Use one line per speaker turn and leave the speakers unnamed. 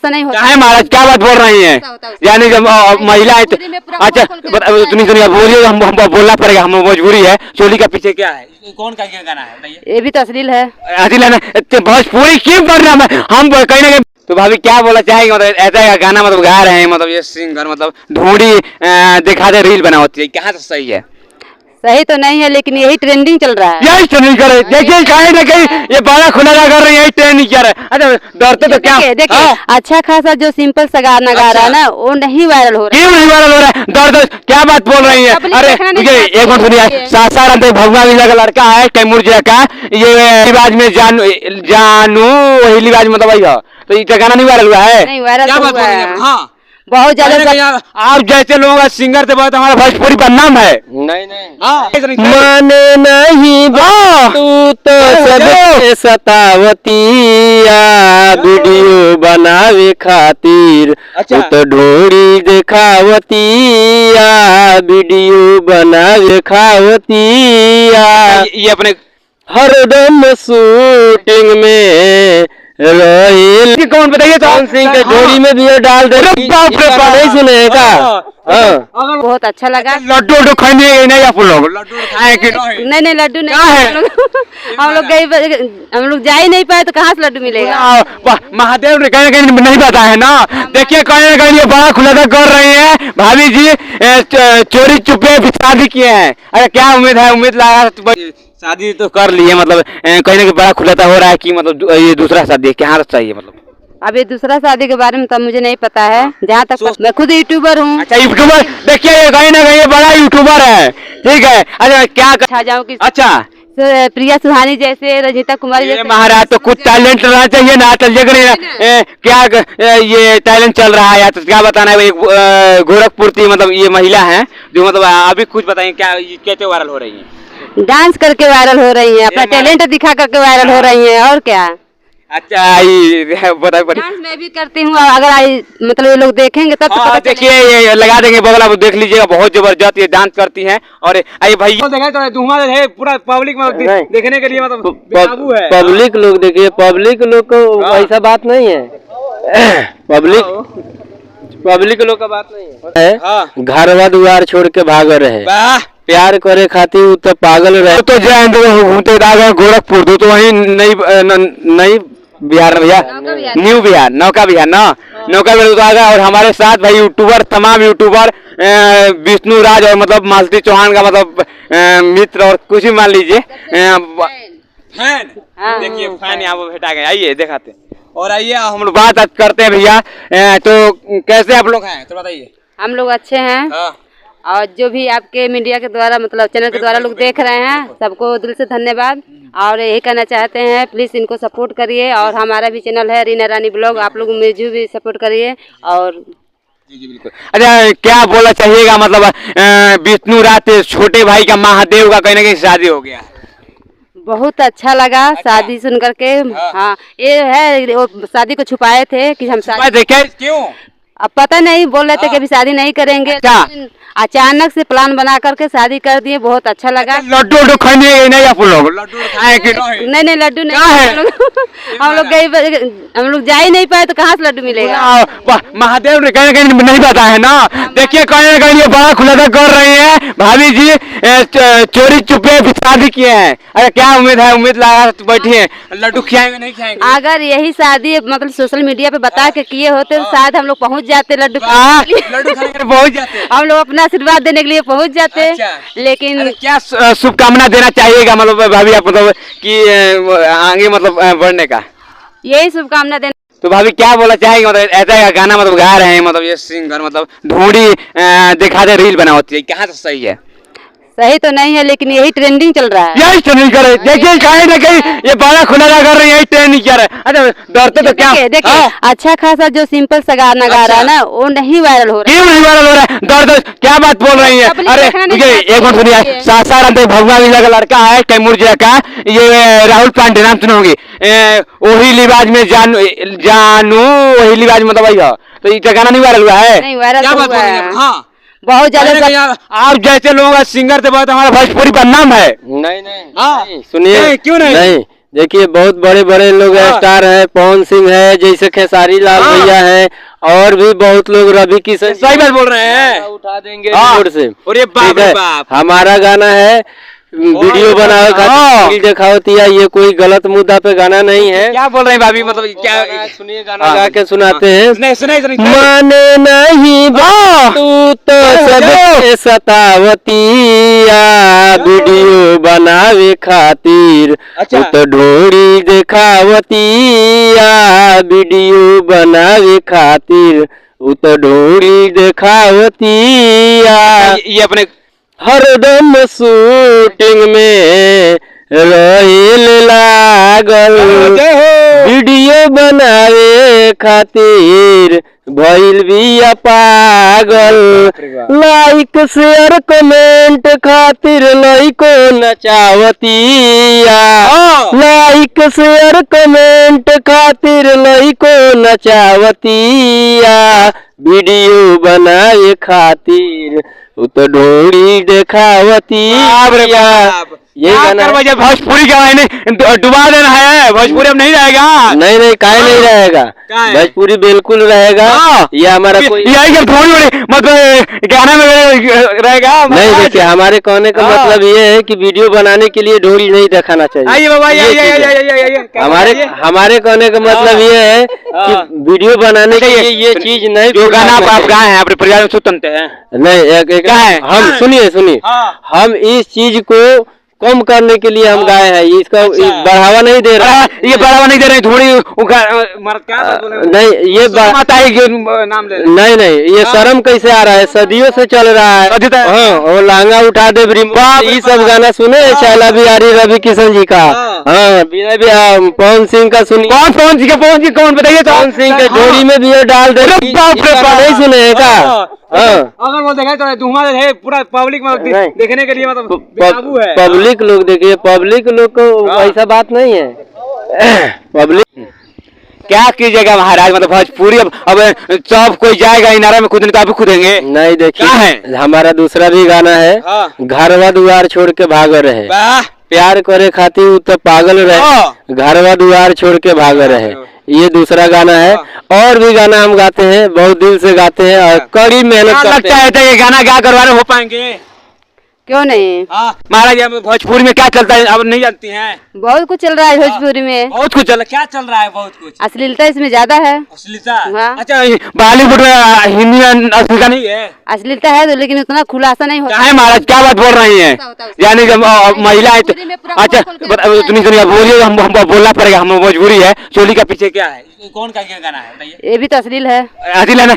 नहीं होता
है महाराज, क्या बात बोल रही हैं? यानी जब महिला है अच्छा सुनिए बोलिए, हम बोलना पड़ेगा, हम मजबूरी है। चोली का पीछे क्या है, कौन का गाना है बताइए?
ये भी तो अश्लील है।
अश्लील है ना? भोजपुरी क्यों कर रहा है हम कहीं ना कहीं। तो भाभी क्या बोला चाहेंगे, मतलब ऐसा गाना मतलब गा रहे हैं, मतलब ये सिंगर मतलब ढूंढी दिखा दे रील बना होती है, कहाँ से सही है?
सही तो नहीं है, लेकिन यही ट्रेंडिंग चल रहा है।
यही ट्रेंडिंग कर रहे, देखिए कहीं ना कहीं ये बड़ा खुला कर रहे हैं, यही ट्रेंडिंग कर रहे हैं। अच्छा डरते तो क्या?
देखिए अच्छा खासा जो सिंपल सा गाना गा रहा है ना, वो नहीं वायरल हो रहा है।
क्यों नहीं वायरल हो रहा है? डर क्या बात बोल रही है? अरे मुझे एक मिनट सुनिए, सासाराम तो भगवान का लड़का है कैमूर जिला का, ये लिबाज में जानू वही लिबाज में दवाई है, तो ये गाना नहीं वायरल हुआ है?
नहीं वायरल हुआ है।
हाँ
बहुत ज्यादा
आप जैसे लोग सिंगर से बहुत हमारा भोजपुरी बदनाम है। नहीं माने नहीं तू तो सब सतावतिया वीडियो बनावे खातिर। अच्छा तो ढोरी दिखावतिया वीडियो बनावे खावतिया। ये अपने हरदम शूटिंग में रही। कौन बताइए? कौन सिंह के जोड़ी में भी डाल दे। बाप रे बाप, नहीं सुने का?
बहुत अच्छा लगा।
लड्डू उड्डू खाने नहीं आप लोग? लड्डू खाए कि
नहीं लड्डू नहीं है। हम लोग हम लोग जा ही नहीं पाए तो कहाँ से लड्डू मिलेगा?
महादेव ने कहीं कहीं नहीं पता है ना। देखिए कहीं ना कहीं ये बड़ा खुलासा कर रही है भाभी जी, चोरी चुपे शादी किए हैं। अरे क्या उम्मीद है? उम्मीद लगा शादी तो कर ली है, मतलब कहीं ना कहीं बड़ा खुलासा हो रहा है कि मतलब ये दूसरा शादी क्या चाहिए मतलब?
अब ये दूसरा शादी के बारे में तो मुझे नहीं पता है, जहाँ तक मैं खुद यूट्यूबर हूँ।
अच्छा यूट्यूबर, देखिए ये कहीं ना कहीं बड़ा यूट्यूबर है, ठीक है। अच्छा क्या
छा जाऊँ कि
अच्छा
प्रिया सुहानी जैसे, रंजीता कुमारी जैसे
महाराज, तो कुछ टैलेंट रहना चाहिए ना। क्या ये टैलेंट चल रहा है या तो क्या बताना है? गोरखपुर की मतलब ये महिला है जो मतलब अभी कुछ बताइए क्या कैसे वायरल हो रही है?
डांस करके वायरल हो रही है, अपना टैलेंट दिखा करके वायरल हो रही है, और क्या।
अच्छा ये बताइए।
डांस मैं भी करती हूँ, अगर मतलब ये लोग देखेंगे तब तो
देखिए ये लगा देंगे बगल, आप देख लीजिएगा, बहुत जबरदस्त ये डांस करती हैं। और आइए भाई है पूरा पब्लिक में देखने के लिए मतलब काबू है।
पब्लिक लोग देखिए, पब्लिक लोग को ऐसा बात नहीं है। पब्लिक लोग का बात नहीं है। घर दुआर छोड़ के भाग रहे, प्यार करे खातिर तो पागल रहे।
तो घूमते गोरखपुर तो वही नई बिहार भैया, न्यू बिहार, नौका बिहार ना, नौका बिहार तो आ गया। और हमारे साथ भाई यूट्यूबर, तमाम यूट्यूबर विष्णु राज और मतलब मालती चौहान का मतलब मित्र और कुछ भी मान लीजिए फैन। देखिए फैन यहाँ पर भेटा गया, आइए दिखाते। और आइए हम लोग बात करते हैं भैया। तो कैसे आप लोग हैं तो बताइए?
हम लोग अच्छे हैं। और जो भी आपके मीडिया के द्वारा मतलब चैनल के द्वारा लोग देख रहे हैं, सबको दिल से धन्यवाद। और यही कहना चाहते हैं, प्लीज़ इनको सपोर्ट करिए। और हमारा भी चैनल है रीना रानी ब्लॉग, आप लोग मुझे भी सपोर्ट करिए। और
जी बिल्कुल। अच्छा क्या बोला चाहिएगा, मतलब विष्णु राज छोटे भाई का महादेव का कहीं ना कहीं शादी हो गया?
बहुत अच्छा लगा शादी सुन करके। हाँ ये है, वो शादी को छुपाए थे कि हम शादी
क्यों
अब पता नहीं, बोल रहे थे कि अभी शादी नहीं करेंगे। अचानक से प्लान बना करके शादी कर दिए, बहुत अच्छा लगा।
लड्डू उड्डू खाने नहीं आप लोग? लड्डू खाए कि
नहीं लड्डू नहीं हम लोग जा ही नहीं पाए तो कहाँ से लड्डू मिलेगा?
महादेव ने कहीं नहीं पता है ना। देखिए कहीं ना कहीं ये बड़ा खुलासा कर रही है भाभी जी, चोरी चुपे शादी किए हैं। अरे क्या उम्मीद है? उम्मीद लगा बैठी है, लड्डू खिलाएंगे नहीं खिलाएंगे?
अगर यही शादी मतलब सोशल मीडिया पे बता के किए होते तो शायद हम लोग पहुँच जाते, लड्डू
पहुँच जाते,
हम लोग अपना आशीर्वाद देने के लिए पहुँच जाते। लेकिन
क्या शुभकामना देना चाहिएगा मतलब भाभी आप, मतलब कि आगे मतलब बढ़ने का?
यही शुभकामना देना।
तो भाभी क्या बोला चाहेंगे, मतलब ऐसा गाना मतलब गा रहे हैं, मतलब ये सिंगर मतलब ढूंढी दिखा दे रील बना होती है, कहाँ से सही है?
सही तो नहीं है, लेकिन यही ट्रेंडिंग चल रहा है।
यही ट्रेंडिंग कर रहे, देखिए कहीं ना कहीं ये बड़ा खुलासा कर रही है, यही ट्रेंडिंग कर रहे हैं। अच्छा डरते तो क्या?
देखिए अच्छा खासा जो सिंपल सा गाना गा रहा है ना, वो नहीं वायरल हो रहा है।
क्यों नहीं वायरल हो रहा है? डर क्या बात बोल रही है? अरे मुझे एक मिनट सुनिए, सासाराम तो भगवान का लड़का है कैमूर जिला का, ये राहुल पांडे, नाम सुने होंगे, वही लिबाज में जानू वही लिबाज में दवाई है, तो ये गाना नहीं वायरल हुआ है?
नहीं वायरल हुआ है। बहुत
ज्यादा आप जैसे लोग सिंगर से बहुत हमारा भोजपुरी बदनाम है।
नहीं सुनिए,
क्यों नहीं?
देखिए बहुत बड़े बड़े लोग स्टार हैं, पवन सिंह है, जैसे खेसारी लाल भैया हैं, और भी बहुत लोग, रवि किशन।
सही बात बोल रहे हैं,
उठा देंगे रोड से।
और ये बाप रे बाप,
हमारा गाना है, वीडियो बनावे खातिर दिखावती है, ये कोई गलत मुद्दा पे गाना नहीं है।
क्या बोल रहे हैं भाभी, मतलब क्या?
सुनिए, गाना गा के सुनाते हैं।
सुनाइए
माने नहीं तू तो सबके सतावतिया, वीडियो बनावे खातिर तू तो ढोरी दिखावतिया, वीडियो बनावे खातिर तू तो ढोरी दिखावतिया।
ये अपने
हरदम शूटिंग में रहिल लागल, वीडियो बनावे खातिर भइल बिया पागल, लाइक शेयर कमेंट खातिर लइको नचावतिया, लाइक शेयर कमेंट खातिर लइको नचावतिया, वीडियो बनावे खातिर तो ढोरी दिखावती। ये गाना
भोजपुरी का डुबा देना है, भोजपुरी अब नहीं रहेगा।
नहीं काहे नहीं रहेगा, भोजपुरी बिल्कुल रहेगा। ये हमारा कोई
मतलब गाना में रहेगा
नहीं। देखिए हमारे कहने का मतलब ये है कि वीडियो बनाने के लिए ढोरी नहीं दिखाना चाहिए। हमारे कहने का मतलब ये है कि वीडियो बनाने के लिए ये चीज नहीं।
जो गाना आप गाए हैं अपने परिवार में सुनते हैं
नहीं, हम सुनिए, हम इस चीज को कम करने के लिए हम गाए हैं, इसका बढ़ावा नहीं दे रहा।
ये बढ़ावा नहीं दे रहे, थोड़ी
नहीं, ये
नाम ले
नहीं, ये शर्म कैसे आ रहा है, सदियों से चल रहा है। हाँ, वो लांगा उठा दे, ये सब गाना सुने, शैला बिहारी, रवि किशन जी का। हाँ, पवन सिंह का सुनिए।
पवन सिंह कौन बताइए?
पवन सिंह के जोड़ी में भी डाल दे, नहीं सुने का?
अगर वो देखे तो पूरा पब्लिक देखने के लिए मतलब बेकाबू है।
पब्लिक लोग देखिए, पब्लिक लोग को ऐसा बात नहीं है। पब्लिक
क्या कीजिएगा महाराज, मतलब भोजपुरी अब सब कोई जाएगा इनारा में कूदने, तो आप कूदेंगे
नहीं? देखिए हमारा दूसरा भी गाना है, घरवा दुआर छोड़ के भाग रहे, प्यार करे खातिर तो पागल रहे, घरवा दुआर छोड़ के भाग रहे, ये दूसरा गाना है। और भी गाना हम गाते हैं, बहुत दिल से गाते हैं और कड़ी मेहनत करते हैं।
तो ये गाना क्या करवाने हो पाएंगे?
क्यों नहीं?
महाराज भोजपुरी में क्या चलता है अब नहीं जानती हैं?
बहुत कुछ चल रहा है भोजपुरी में,
बहुत कुछ चल, क्या चल रहा है? बहुत कुछ
अश्लीलता इसमें ज्यादा है।
अश्लीलता? अच्छा, बॉलीवुड में हिंदी में अश्लीलता नहीं है?
अश्लीलता है तो, लेकिन उतना खुलासा नहीं होता
है। महाराज क्या बात बोल रही हैं? यानी जब महिला है, अच्छा सुनिए, बोलिए, हम बोलना पड़ेगा, हम भोजपुरी है। चोली का पीछे क्या है? कौन का क्या गाना है?
ये भी तो अश्लील है।
अश्लील है ना?